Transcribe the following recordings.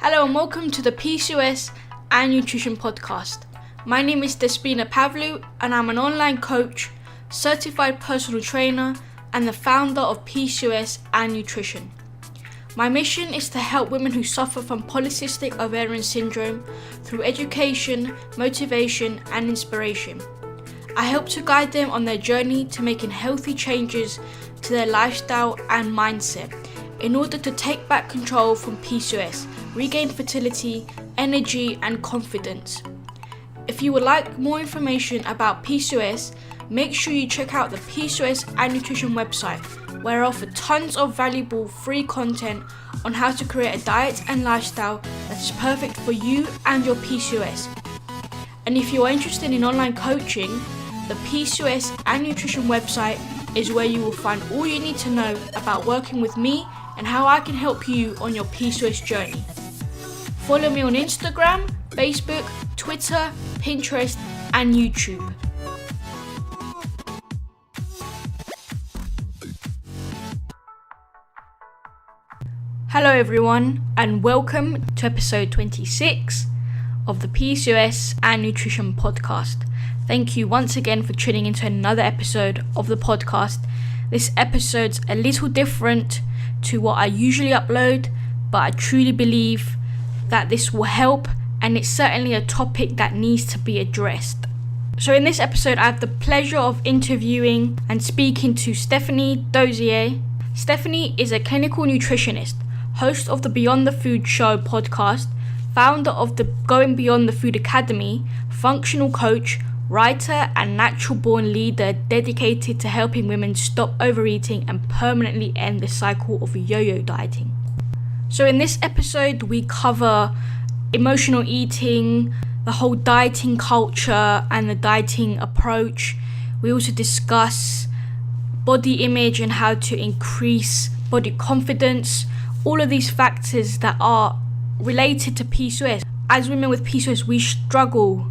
Hello and welcome to the PCOS and Nutrition Podcast. My name is Despina Pavlou and I'm an online coach, certified personal trainer and the founder of PCOS and Nutrition. My mission is to help women who suffer from polycystic ovarian syndrome through education, motivation and inspiration. I help to guide them on their journey to making healthy changes to their lifestyle and mindset in order to take back control from PCOS, regain fertility, energy and confidence. If you would like more information about PCOS, make sure you check out the PCOS and Nutrition website, where I offer tons of valuable free content on how to create a diet and lifestyle that is perfect for you and your PCOS. And if you are interested in online coaching, the PCOS and Nutrition website is where you will find all you need to know about working with me and how I can help you on your PCOS journey. Follow me on Instagram, Facebook, Twitter, Pinterest, and YouTube. Hello everyone, and welcome to episode 26 of the PCOS and Nutrition Podcast. Thank you once again for tuning into another episode of the podcast. This episode's a little different to what I usually upload, but I truly believe that this will help, and it's certainly a topic that needs to be addressed. So in this episode, I have the pleasure of interviewing and speaking to Stephanie Dodier. Stephanie is a clinical nutritionist, host of the Beyond the Food Show podcast, founder of the Going Beyond the Food Academy, functional coach, writer and natural born leader dedicated to helping women stop overeating and permanently end the cycle of yo-yo dieting. So in this episode, we cover emotional eating, the whole dieting culture and the dieting approach. We also discuss body image and how to increase body confidence, all of these factors that are related to PCOS. As women with PCOS, we struggle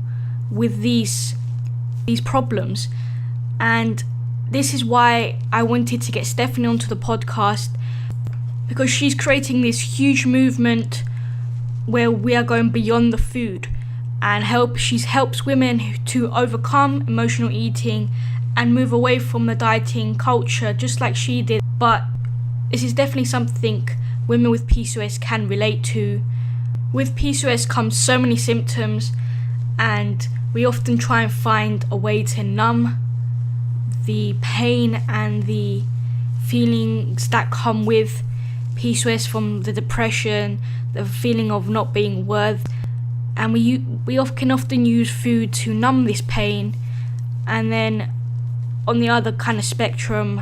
with these problems, and this is why I wanted to get Stephanie onto the podcast, because she's creating this huge movement where we are going beyond the food and she helps women to overcome emotional eating and move away from the dieting culture just like she did. But this is definitely something women with PCOS can relate to. With PCOS comes so many symptoms, and we often try and find a way to numb the pain and the feelings that come with PCOS, from the depression, the feeling of not being worth, and we can often use food to numb this pain. And then on the other kind of spectrum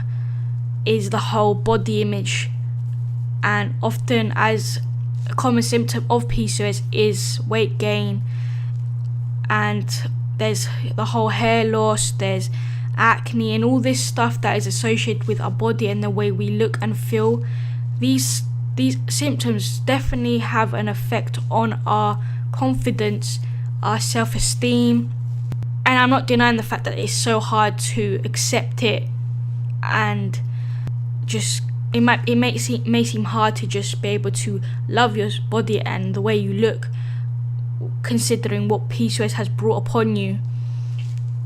is the whole body image, and often as a common symptom of PCOS is weight gain, and there's the whole hair loss, there's acne and all this stuff that is associated with our body and the way we look and feel. These symptoms definitely have an effect on our confidence, our self-esteem, and I'm not denying the fact that it's so hard to accept it, and just it may seem hard to just be able to love your body and the way you look, considering what PCOS has brought upon you.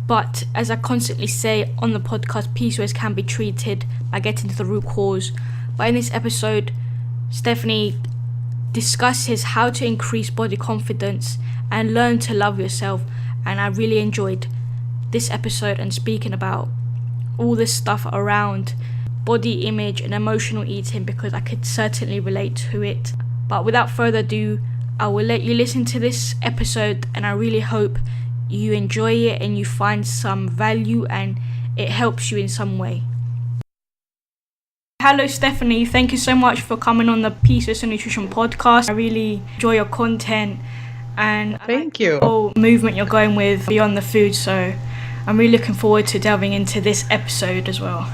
But as I constantly say on the podcast, PCOS can be treated by getting to the root cause. But in this episode, Stephanie discusses how to increase body confidence and learn to love yourself. And I really enjoyed this episode and speaking about all this stuff around body image and emotional eating, because I could certainly relate to it. But without further ado, I will let you listen to this episode, and I really hope you enjoy it and you find some value and it helps you in some way. Hello Stephanie, thank you so much for coming on the PCOS and Nutrition Podcast. I really enjoy your content, and thank you. The whole movement you're going with Beyond the Food, so I'm really looking forward to delving into this episode as well.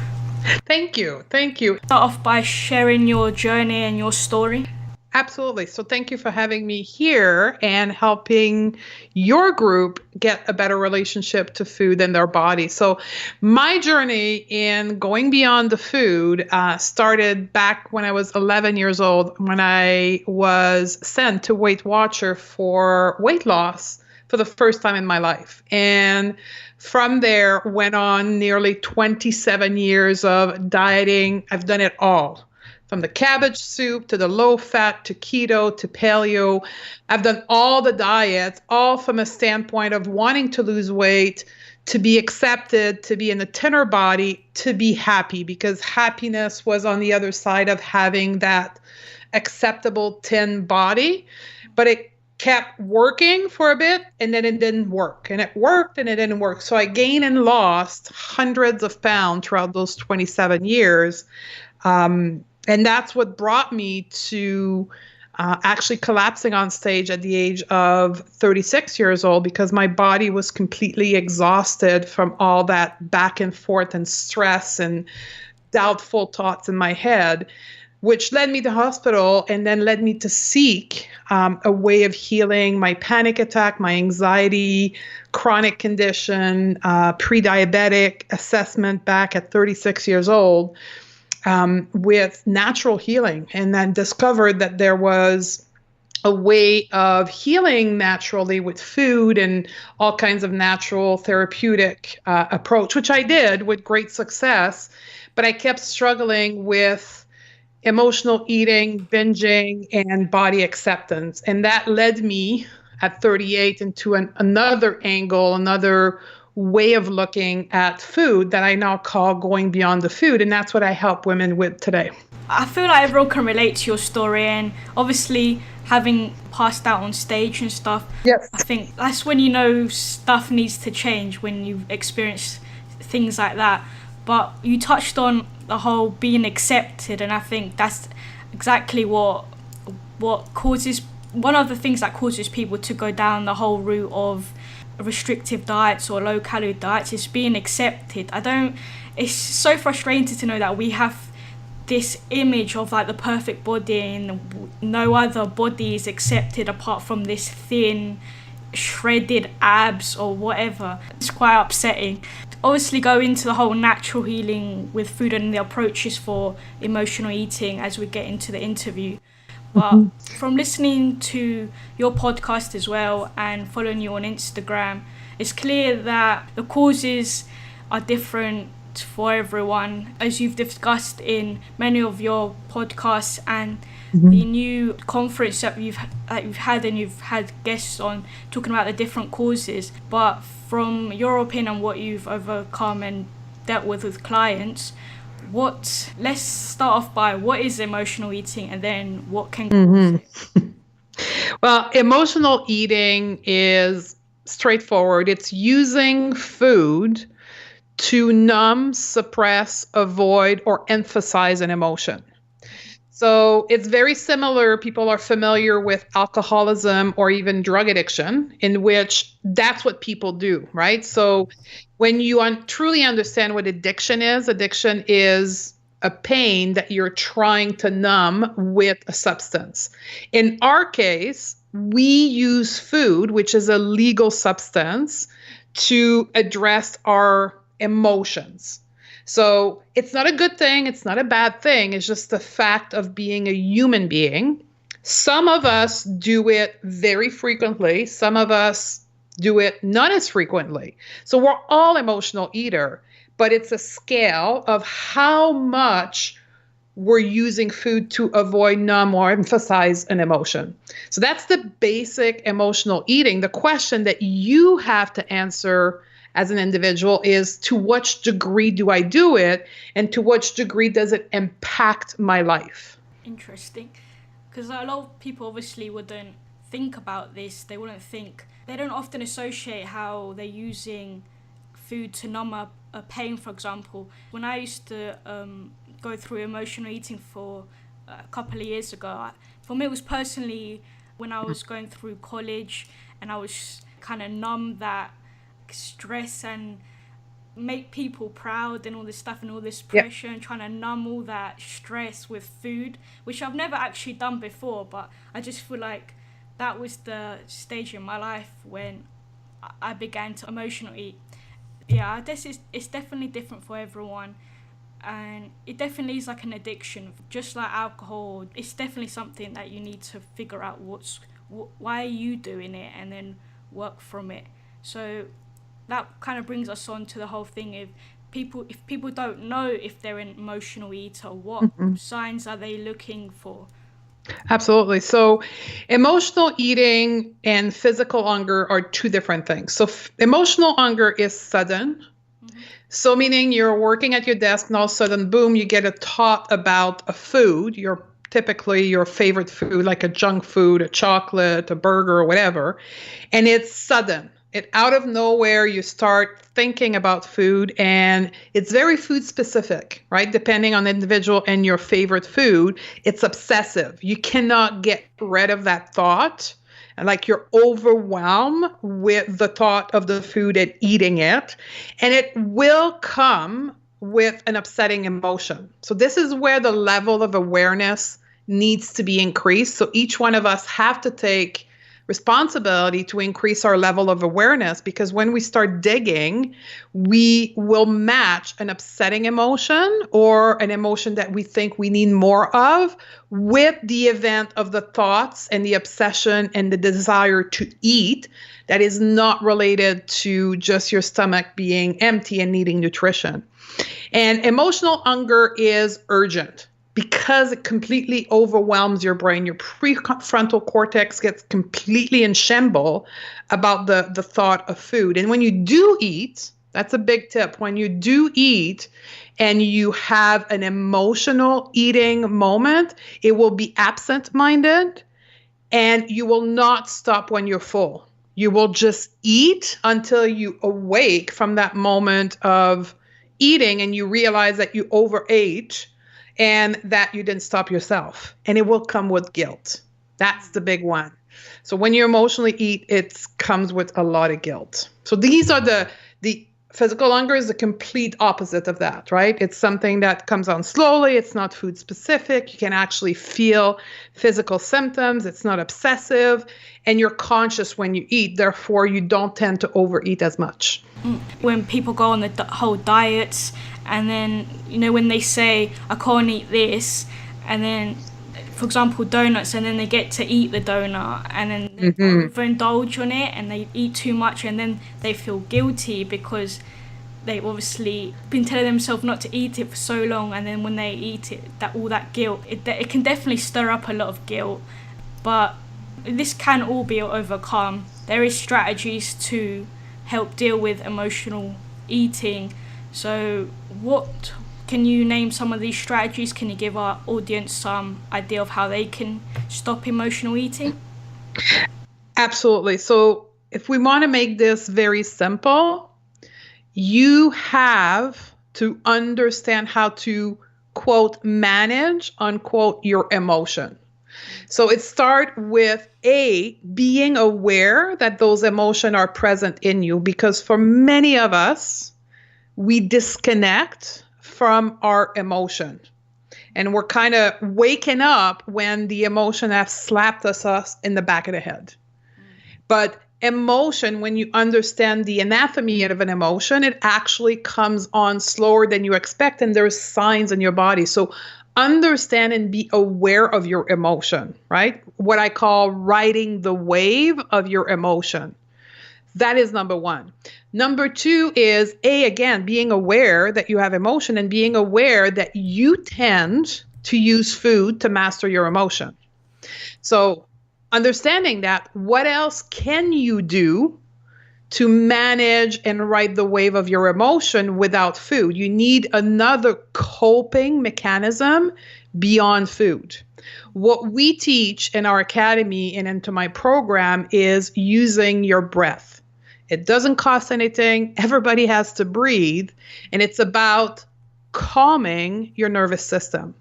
Thank you. Start off by sharing your journey and your story. Absolutely. So thank you for having me here and helping your group get a better relationship to food and their body. So my journey in going beyond the food started back when I was 11 years old, when I was sent to Weight Watcher for weight loss for the first time in my life. And from there went on nearly 27 years of dieting. I've done it all. From the cabbage soup to the low fat to keto to paleo. I've done all the diets, all from a standpoint of wanting to lose weight, to be accepted, to be in a thinner body, to be happy, because happiness was on the other side of having that acceptable thin body. But it kept working for a bit and then it didn't work. And it worked and it didn't work. So I gained and lost hundreds of pounds throughout those 27 years. And that's what brought me to actually collapsing on stage at the age of 36 years old, because my body was completely exhausted from all that back and forth and stress and doubtful thoughts in my head, which led me to hospital and then led me to seek a way of healing my panic attack, my anxiety, chronic condition, pre-diabetic assessment back at 36 years old. With natural healing, and then discovered that there was a way of healing naturally with food and all kinds of natural therapeutic approach, which I did with great success. But I kept struggling with emotional eating, binging, and body acceptance. And that led me at 38 into another angle, another way of looking at food that I now call going beyond the food. And that's what I help women with today. I feel like everyone can relate to your story, and obviously having passed out on stage and stuff, yes. I think that's when you know stuff needs to change, when you experience things like that. But you touched on the whole being accepted, and I think that's exactly what causes, one of the things that causes people to go down the whole route of restrictive diets or low calorie diets, is being accepted. It's so frustrating to know that we have this image of like the perfect body and no other body is accepted apart from this thin shredded abs or whatever. It's quite upsetting. Obviously go into the whole natural healing with food and the approaches for emotional eating as we get into the interview. But from listening to your podcast as well and following you on Instagram, it's clear that the causes are different for everyone, as you've discussed in many of your podcasts and the new conference that you've had, and you've had guests on talking about the different causes. But from your opinion, what you've overcome and dealt with clients, let's start off by what is emotional eating, and then what can cause it? Well, emotional eating is straightforward. It's using food to numb, suppress, avoid, or emphasize an emotion. So it's very similar. People are familiar with alcoholism or even drug addiction, in which that's what people do, right? So when you truly understand what addiction is a pain that you're trying to numb with a substance. In our case, we use food, which is a legal substance, to address our emotions. So it's not a good thing. It's not a bad thing. It's just the fact of being a human being. Some of us do it very frequently. Some of us do it not as frequently. So we're all emotional eater, but it's a scale of how much we're using food to avoid, numb, or emphasize an emotion. So that's the basic emotional eating. The question that you have to answer as an individual is, to what degree do I do it, and to what degree does it impact my life? Interesting, because a lot of people obviously wouldn't think about this. They don't often associate how they're using food to numb a pain, for example. When I used to go through emotional eating for a couple of years ago, for me it was personally when I was going through college and I was kind of numb that stress and make people proud and all this stuff and all this pressure and trying to numb all that stress with food, which I've never actually done before, but I just feel like that was the stage in my life when I began to emotionally eat. Yeah, I guess it's definitely different for everyone, and it definitely is like an addiction, just like alcohol. It's definitely something that you need to figure out why are you doing it, and then work from it. So that kind of brings us on to the whole thing of if people don't know if they're an emotional eater, what signs are they looking for? Absolutely. So emotional eating and physical hunger are two different things. So emotional hunger is sudden. So meaning you're working at your desk and all of a sudden, boom, you get a thought about a food, typically your favorite food, like a junk food, a chocolate, a burger, or whatever. And it's sudden. Out of nowhere, you start thinking about food, and it's very food specific, right? Depending on the individual and your favorite food, it's obsessive. You cannot get rid of that thought. And like you're overwhelmed with the thought of the food and eating it. And it will come with an upsetting emotion. So this is where the level of awareness needs to be increased. So each one of us have to take responsibility to increase our level of awareness, because when we start digging, we will match an upsetting emotion or an emotion that we think we need more of with the event of the thoughts and the obsession and the desire to eat that is not related to just your stomach being empty and needing nutrition. And emotional hunger is urgent, because it completely overwhelms your brain. Your prefrontal cortex gets completely in shambles about the thought of food. And when you do eat, that's a big tip. When you do eat and you have an emotional eating moment, it will be absent-minded, and you will not stop when you're full. You will just eat until you awake from that moment of eating and you realize that you overate and that you didn't stop yourself. And it will come with guilt. That's the big one. So when you emotionally eat, it comes with a lot of guilt. So these are the physical hunger is the complete opposite of that, right? It's something that comes on slowly. It's not food specific. You can actually feel physical symptoms. It's not obsessive. And you're conscious when you eat. Therefore, you don't tend to overeat as much. When people go on the whole diets, and then, when they say, I can't eat this, and then, for example, donuts, and then they get to eat the donut, and then they overindulge on it, and they eat too much, and then they feel guilty because they've obviously been telling themselves not to eat it for so long, and then when they eat it, all that guilt, it can definitely stir up a lot of guilt. But this can all be overcome. There is strategies to help deal with emotional eating. So can you name some of these strategies? Can you give our audience some idea of how they can stop emotional eating? Absolutely. So if we want to make this very simple, you have to understand how to, quote, manage, unquote, your emotion. So it starts with being aware that those emotions are present in you, because for many of us, we disconnect from our emotion. And we're kind of waking up when the emotion has slapped us in the back of the head. But emotion, when you understand the anatomy of an emotion, it actually comes on slower than you expect, and there's signs in your body. So understand and be aware of your emotion, right? What I call riding the wave of your emotion. That is number one. Number two is, again, being aware that you have emotion and being aware that you tend to use food to master your emotion. So understanding that, what else can you do to manage and ride the wave of your emotion without food? You need another coping mechanism beyond food. What we teach in our academy and into my program is using your breath. It doesn't cost anything. Everybody has to breathe. And it's about calming your nervous system.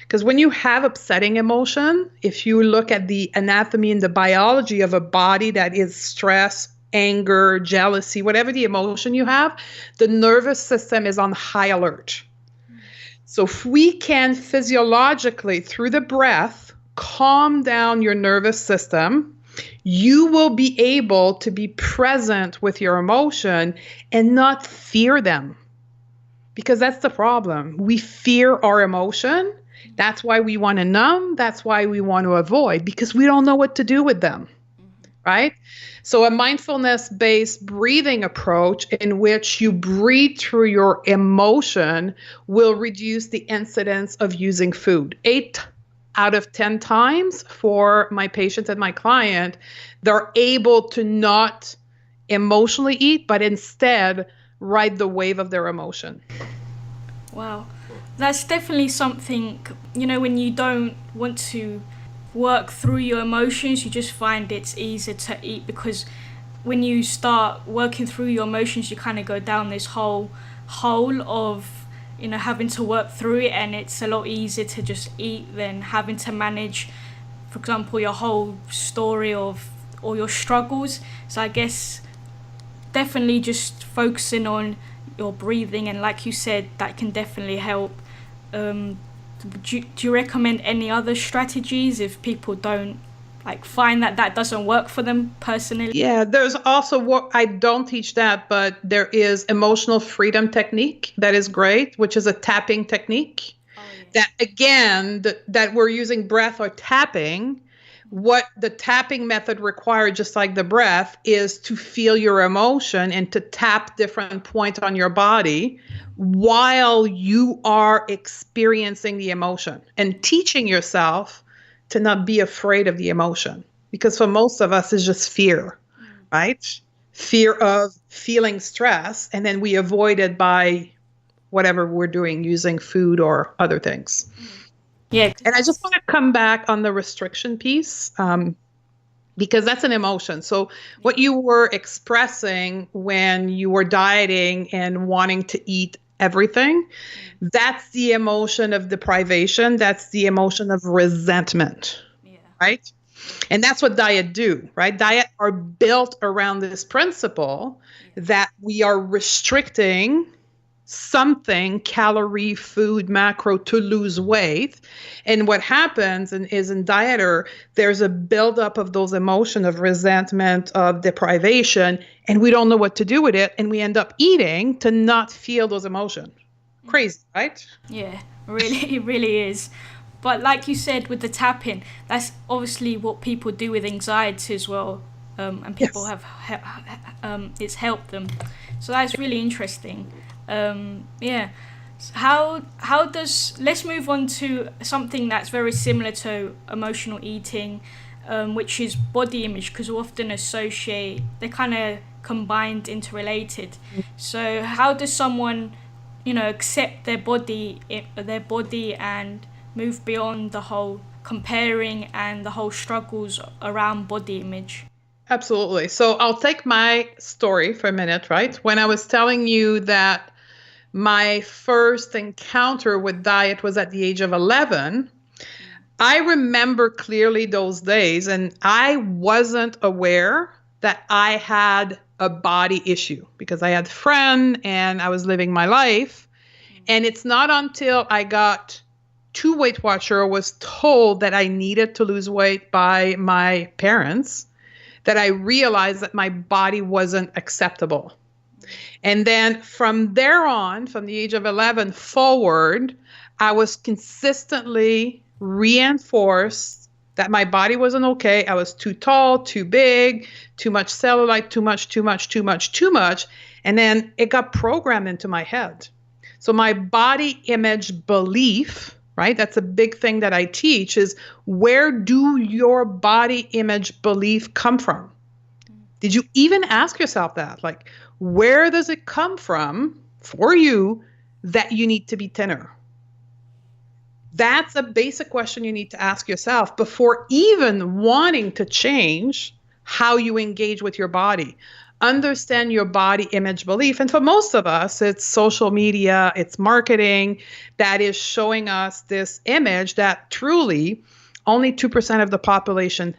Because when you have upsetting emotion, if you look at the anatomy and the biology of a body that is stressed anger, jealousy, whatever the emotion you have, the nervous system is on high alert. So if we can physiologically, through the breath, calm down your nervous system, you will be able to be present with your emotion and not fear them. Because that's the problem. We fear our emotion. That's why we want to numb. That's why we want to avoid, because we don't know what to do with them. Right? So a mindfulness-based breathing approach in which you breathe through your emotion will reduce the incidence of using food. 8 out of 10 times for my patients and my client, they're able to not emotionally eat, but instead ride the wave of their emotion. Wow. That's definitely something, when you don't want to work through your emotions, you just find it's easier to eat, because when you start working through your emotions, you kind of go down this hole of having to work through it, and it's a lot easier to just eat than having to manage, for example, your whole story of all your struggles. So I guess definitely just focusing on your breathing, and like you said, that can definitely help. Do you recommend any other strategies if people don't find that doesn't work for them personally? Yeah, there's also what I don't teach that, but there is emotional freedom technique that is great, which is a tapping technique. That again, that we're using breath or tapping. What the tapping method requires, just like the breath, is to feel your emotion and to tap different points on your body while you are experiencing the emotion, and teaching yourself to not be afraid of the emotion. Because for most of us, it's just fear, right? Fear of feeling stress, and then we avoid it by whatever we're doing, using food or other things. Yeah. And I just want to come back on the restriction piece, because that's an emotion. So what you were expressing when you were dieting and wanting to eat everything, that's the emotion of deprivation. That's the emotion of resentment, right? And that's what diet do, right? Diet are built around this principle that we are restricting something, calorie, food, macro, to lose weight. And what happens is in dieter, there's a buildup of those emotions of resentment, of deprivation, and we don't know what to do with it. And we end up eating to not feel those emotions. Crazy, right? Yeah, really, it really is. But like you said with the tapping, that's obviously what people do with anxiety as well. And people have it's helped them. So that's really interesting. How does, let's move on to something that's very similar to emotional eating, which is body image, because we often associate, they're kind of combined, interrelated. So how does someone accept their body and move beyond the whole comparing and the whole struggles around body image? Absolutely. So I'll take my story for a minute, right? When I was telling you that my first encounter with diet was at the age of 11, I remember clearly those days, and I wasn't aware that I had a body issue because I had a friend and I was living my life. And it's not until I got to Weight Watcher, was told that I needed to lose weight by my parents, that I realized that my body wasn't acceptable. And then from there on, from the age of 11 forward, I was consistently reinforced that my body wasn't okay. I was too tall, too big, too much cellulite, too much. And then it got programmed into my head. So my body image belief, right? That's a big thing that I teach, is where do your body image belief come from? Did you even ask yourself that? Where does it come from for you that you need to be thinner? That's a basic question you need to ask yourself before even wanting to change how you engage with your body. Understand your body image belief. And for most of us, it's social media, it's marketing that is showing us this image that truly only 2% of the population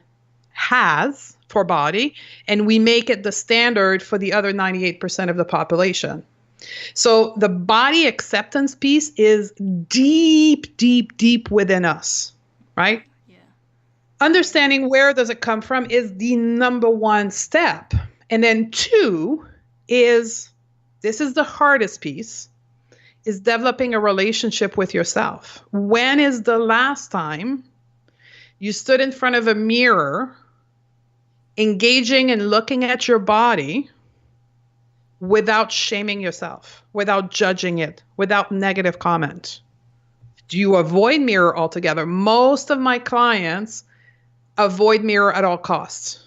has for body, and we make it the standard for the other 98% of the population. So the body acceptance piece is deep, deep, deep within us, right? Yeah. Understanding where does it come from is the number one step. And then two is, this is the hardest piece, is developing a relationship with yourself. When is the last time you stood in front of a mirror, engaging and looking at your body without shaming yourself, without judging it, without negative comment? Do you avoid mirror altogether? Most of my clients avoid mirror at all costs.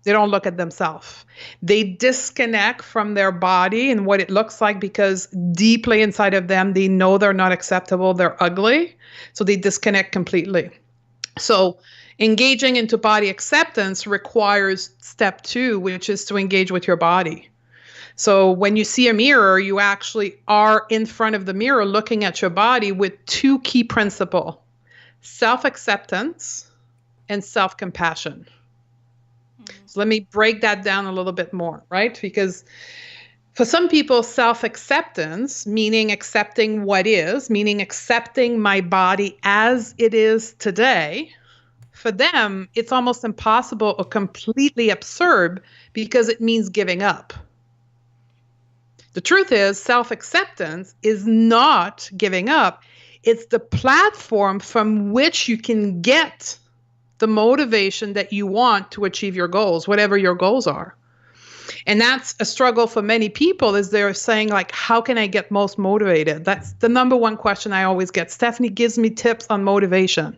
They don't look at themselves. They disconnect from their body and what it looks like because deeply inside of them, they know they're not acceptable, they're ugly. So they disconnect completely. So engaging into body acceptance requires step two, which is to engage with your body. So when you see a mirror, you actually are in front of the mirror looking at your body with two key principles: self-acceptance and self-compassion. So let me break that down a little bit more, right? Because for some people, self-acceptance, meaning accepting what is, meaning accepting my body as it is today, for them, it's almost impossible or completely absurd because it means giving up. The truth is, self-acceptance is not giving up. It's the platform from which you can get the motivation that you want to achieve your goals, whatever your goals are. And that's a struggle for many people, is they're saying, like, how can I get most motivated? That's the number one question I always get. Stephanie gives me tips on motivation.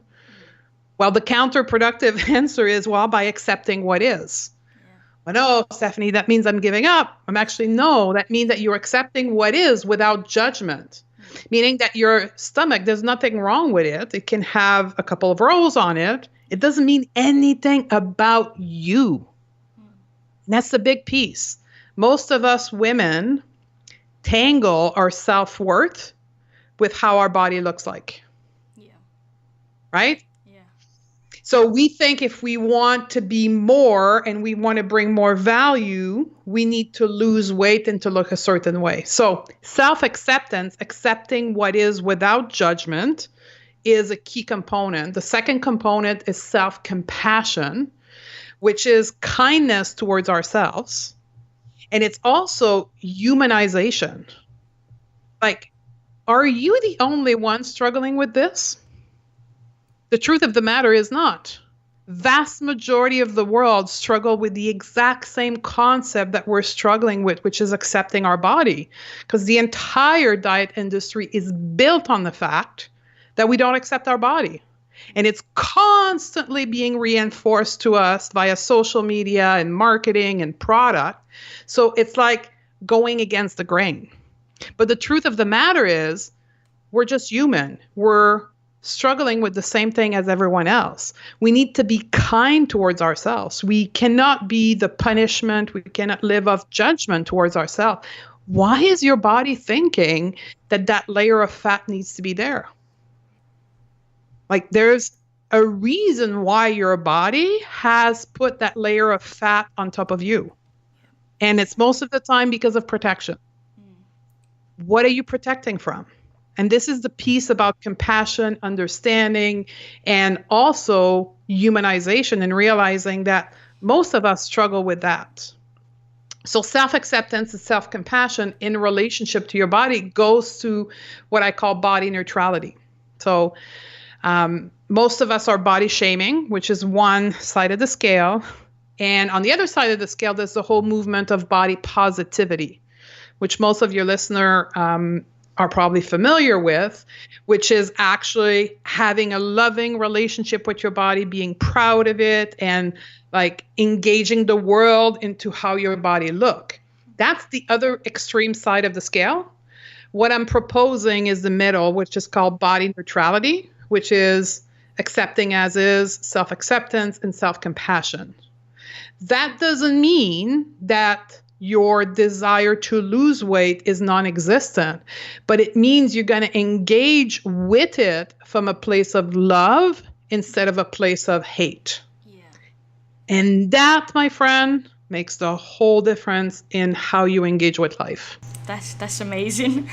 Well, the counterproductive answer is, well, by accepting what is. Well, no, Stephanie, that means I'm giving up. I'm actually, no, that means that you're accepting what is without judgment. Meaning that your stomach, there's nothing wrong with it. It can have a couple of rolls on it. It doesn't mean anything about you. And that's the big piece. Most of us women tangle our self-worth with how our body looks like. Yeah. Right? Yeah. So we think if we want to be more and we want to bring more value, we need to lose weight and to look a certain way. So self-acceptance, accepting what is without judgment, is a key component. The second component is self-compassion, which is kindness towards ourselves. And it's also humanization. Like, are you the only one struggling with this? The truth of the matter is not. Vast majority of the world struggle with the exact same concept that we're struggling with, which is accepting our body. Because the entire diet industry is built on the fact that we don't accept our body. And it's constantly being reinforced to us via social media and marketing and product. So it's like going against the grain. But the truth of the matter is, we're just human. We're struggling with the same thing as everyone else. We need to be kind towards ourselves. We cannot be the punishment. We cannot live off judgment towards ourselves. Why is your body thinking that that layer of fat needs to be there? Like, there's a reason why your body has put that layer of fat on top of you. And it's most of the time because of protection. What are you protecting from? And this is the piece about compassion, understanding, and also humanization, and realizing that most of us struggle with that. So self-acceptance and self-compassion in relationship to your body goes to what I call body neutrality. So most of us are body shaming, which is one side of the scale. And on the other side of the scale, there's the whole movement of body positivity, which most of your listener are probably familiar with, which is actually having a loving relationship with your body, being proud of it, and like engaging the world into how your body look. That's the other extreme side of the scale. What I'm proposing is the middle, which is called body neutrality, which is accepting as is, self-acceptance, and self-compassion. That doesn't mean that your desire to lose weight is non-existent, but it means you're going to engage with it from a place of love instead of a place of hate. Yeah. And that, my friend, makes the whole difference in how you engage with life. That's amazing.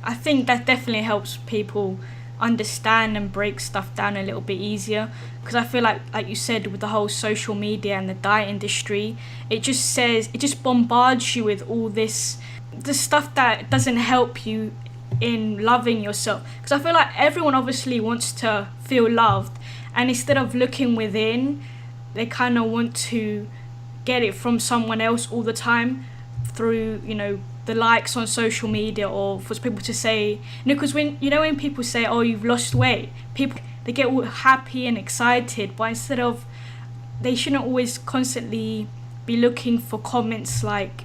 I think that definitely helps people understand and break stuff down a little bit easier, because I feel like you said, with the whole social media and the diet industry, it just bombards you with all this, the stuff that doesn't help you in loving yourself. Because I feel like everyone obviously wants to feel loved, and instead of looking within, they kind of want to get it from someone else all the time, through, the likes on social media, or for people to say, because when people say, oh, you've lost weight, people, they get all happy and excited, but instead of, they shouldn't always constantly be looking for comments like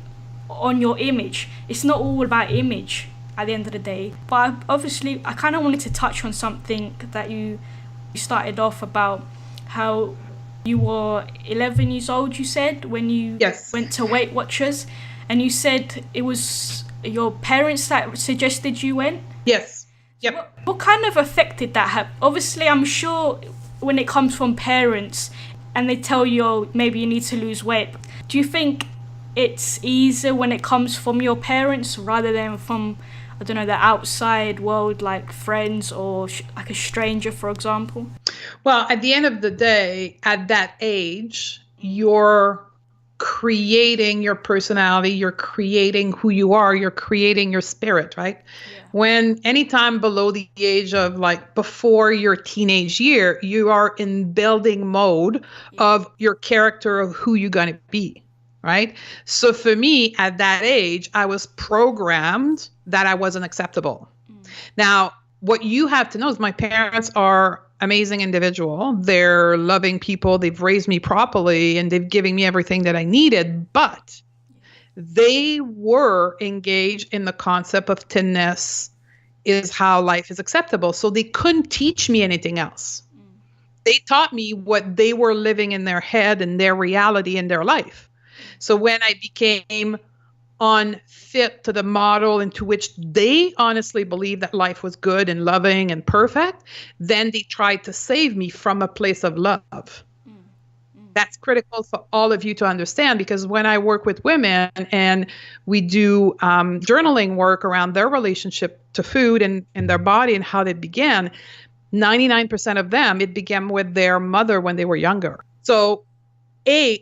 on your image. It's not all about image at the end of the day. But I kind of wanted to touch on something that you started off about, how you were 11 years old, you said, when you went to Weight Watchers. And you said it was your parents that suggested you went? Yes. Yep. What kind of effect did that have? Obviously, I'm sure when it comes from parents and they tell you, oh, maybe you need to lose weight, do you think it's easier when it comes from your parents rather than from, I don't know, the outside world, like friends or like a stranger, for example? Well, at the end of the day, at that age, you're creating your personality, you're creating who you are, you're creating your spirit, right? Yeah. When anytime below the age of, like, before your teenage year, you are in building mode of your character, of who you're going to be, right? So for me, at that age, I was programmed that I wasn't acceptable. Now, what you have to know is my parents are amazing individual. They're loving people. They've raised me properly and they've given me everything that I needed, but they were engaged in the concept of thinness is how life is acceptable. So they couldn't teach me anything else. They taught me what they were living in their head and their reality in their life. So when I became unfit to the model into which they honestly believed that life was good and loving and perfect, then they tried to save me from a place of love. That's critical for all of you to understand, because when I work with women and we do journaling work around their relationship to food and their body and how they began, 99% of them, it began with their mother when they were younger. So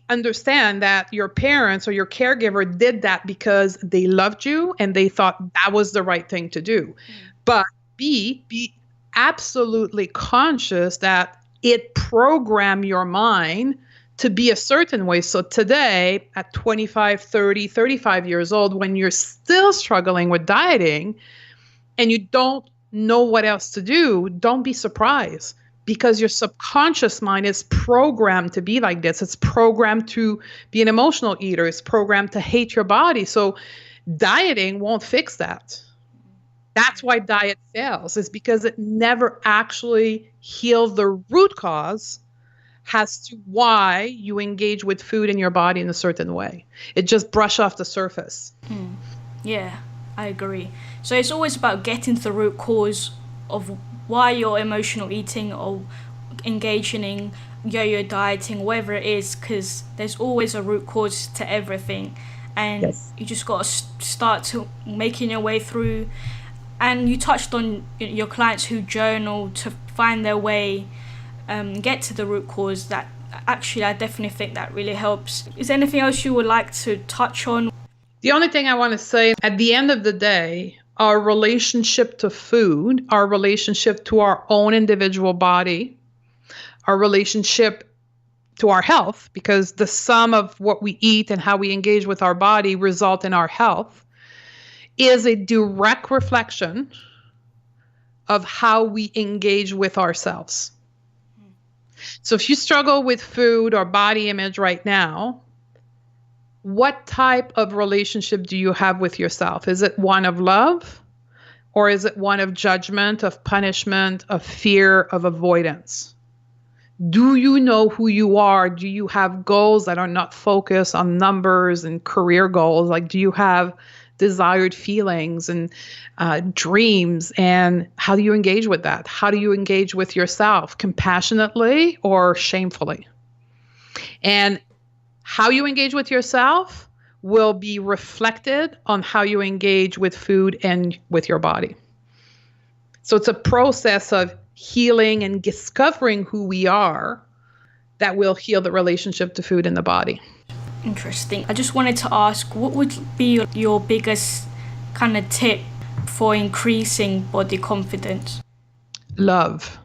understand that your parents or your caregiver did that because they loved you and they thought that was the right thing to do. But be absolutely conscious that it programmed your mind to be a certain way. So today, at 25, 30, 35 years old, when you're still struggling with dieting and you don't know what else to do, don't be surprised. Because your subconscious mind is programmed to be like this. It's programmed to be an emotional eater. It's programmed to hate your body. So dieting won't fix that. That's why diet fails, is because it never actually heals the root cause as to why you engage with food in your body in a certain way. It just brushes off the surface. Yeah, I agree. So it's always about getting to the root cause of why you're emotional eating or engaging in yo-yo dieting, whatever it is, because there's always a root cause to everything. And you just got to start to making your way through. And you touched on your clients who journal to find their way, get to the root cause. That actually, I definitely think that really helps. Is there anything else you would like to touch on? The only thing I want to say, at the end of the day, our relationship to food, our relationship to our own individual body, our relationship to our health, because the sum of what we eat and how we engage with our body result in our health, is a direct reflection of how we engage with ourselves. So if you struggle with food or body image right now, what type of relationship do you have with yourself? Is it one of love? Or is it one of judgment, of punishment, of fear, of avoidance? Do you know who you are? Do you have goals that are not focused on numbers and career goals? Like, do you have desired feelings and dreams? And how do you engage with that? How do you engage with yourself? Compassionately or shamefully? And how you engage with yourself will be reflected on how you engage with food and with your body. So it's a process of healing and discovering who we are that will heal the relationship to food and the body. Interesting. I just wanted to ask, what would be your biggest kind of tip for increasing body confidence? Love.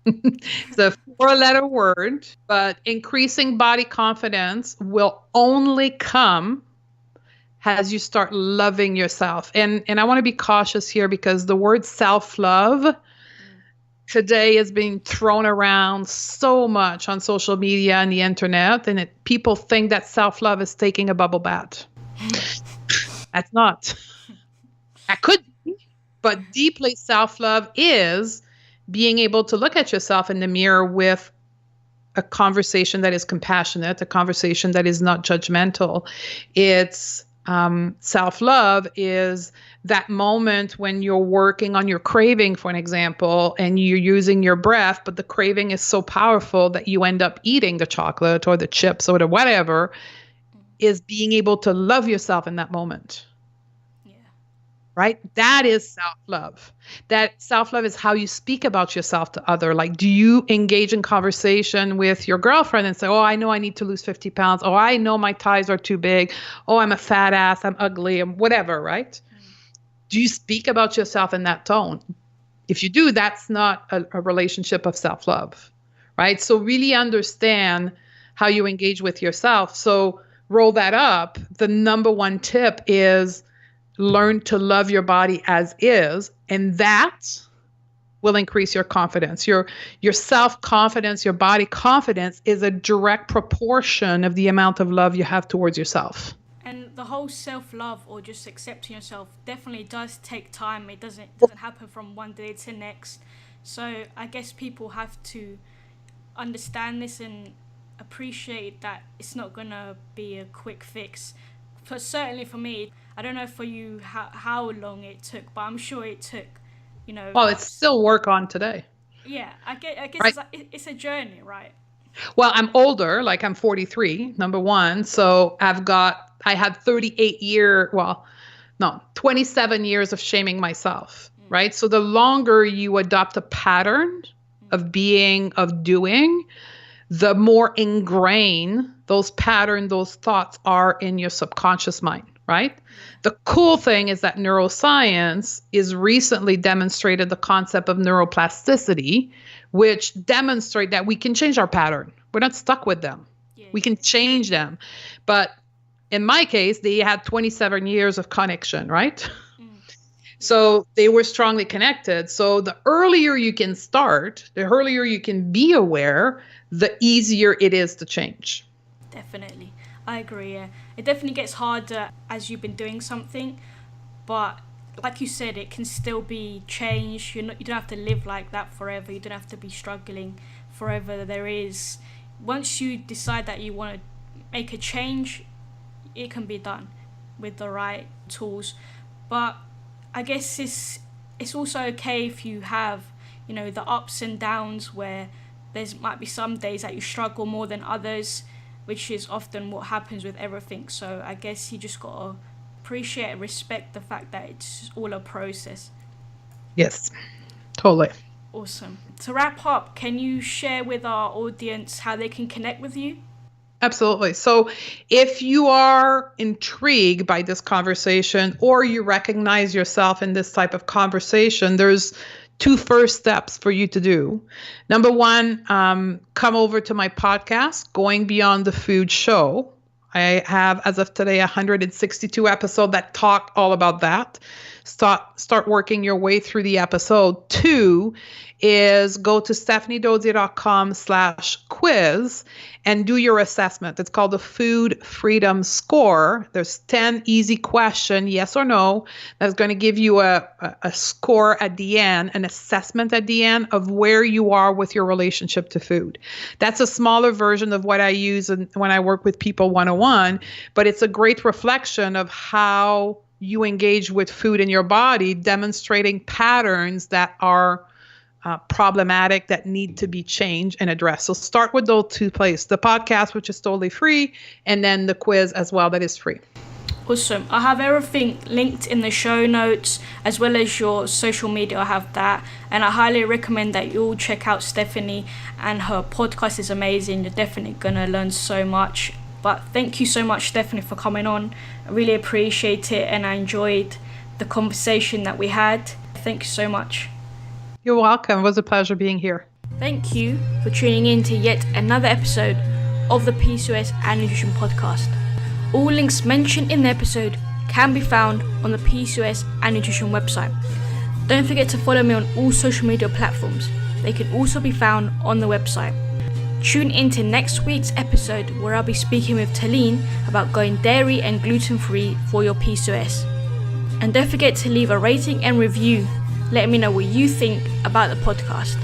It's a 4-letter word, but increasing body confidence will only come as you start loving yourself. And I want to be cautious here because the word self-love today is being thrown around so much on social media and the internet, and people think that self-love is taking a bubble bath. That's not. That could be, but deeply self-love is being able to look at yourself in the mirror with a conversation that is compassionate, a conversation that is not judgmental. It's self-love is that moment when you're working on your craving, for an example, and you're using your breath, but the craving is so powerful that you end up eating the chocolate or the chips or the whatever, is being able to love yourself in that moment. Right? That is self-love. That self-love is how you speak about yourself to others. Like, do you engage in conversation with your girlfriend and say, oh, I know I need to lose 50 pounds. Oh, I know my thighs are too big. Oh, I'm a fat ass. I'm ugly. And whatever, right? Do you speak about yourself in that tone? If you do, that's not a relationship of self-love, right? So really understand how you engage with yourself. So roll that up. The number one tip is learn to love your body as is, and that will increase your confidence. Your self-confidence, your body confidence is a direct proportion of the amount of love you have towards yourself. And the whole self-love or just accepting yourself definitely does take time. It doesn't happen from one day to the next. So I guess people have to understand this and appreciate that it's not going to be a quick fix. But certainly for me, I don't know for you how long it took, but I'm sure it took, Well, it's still work on today. Yeah, I guess right? It's a journey, right? Well, I'm older, like I'm 43, number one. So I had 27 years of shaming myself, right? So the longer you adopt a pattern of being, of doing, the more ingrained those patterns, those thoughts are in your subconscious mind, right? The cool thing is that neuroscience is recently demonstrated the concept of neuroplasticity, which demonstrate that we can change our pattern. We're not stuck with them. We can change them. But in my case, they had 27 years of connection, right? So they were strongly connected. So the earlier you can start, the earlier you can be aware, the easier it is to change. Definitely. I agree, yeah. It definitely gets harder as you've been doing something, but like you said, it can still be changed. You don't have to live like that forever. You don't have to be struggling forever. Once you decide that you want to make a change, it can be done with the right tools. But I guess it's also okay if you have, the ups and downs where might be some days that you struggle more than others, which is often what happens with everything. So I guess you just got to appreciate and respect the fact that it's all a process. Yes, totally. Awesome. To wrap up, can you share with our audience how they can connect with you? Absolutely. So if you are intrigued by this conversation or you recognize yourself in this type of conversation, there's 2 first steps for you to do. Number one, come over to my podcast, Going Beyond the Food Show. I have, as of today, 162 episodes that talk all about that. Start working your way through the episode. 2 is go to stephaniedodier.com/quiz and do your assessment. It's called the Food Freedom Score. There's 10 easy questions, yes or no, that's going to give you a score at the end, an assessment at the end of where you are with your relationship to food. That's a smaller version of what I use when I work with people one-on-one, but it's a great reflection of how you engage with food in your body, demonstrating patterns that are problematic that need to be changed and addressed. So start with those two places, the podcast, which is totally free, and then the quiz as well, that is free. Awesome. I have everything linked in the show notes, as well as your social media. I have that. And I highly recommend that you all check out Stephanie, and her podcast is amazing. You're definitely going to learn so much. But thank you so much, Stephanie, for coming on. I really appreciate it, and I enjoyed the conversation that we had. Thank you so much. You're welcome. It was a pleasure being here. Thank you for tuning in to yet another episode of the PCOS and Nutrition Podcast. All links mentioned in the episode can be found on the PCOS and Nutrition website. Don't forget to follow me on all social media platforms. They can also be found on the website. Tune in to next week's episode, where I'll be speaking with Talene about going dairy and gluten-free for your PCOS. And don't forget to leave a rating and review. Let me know what you think about the podcast.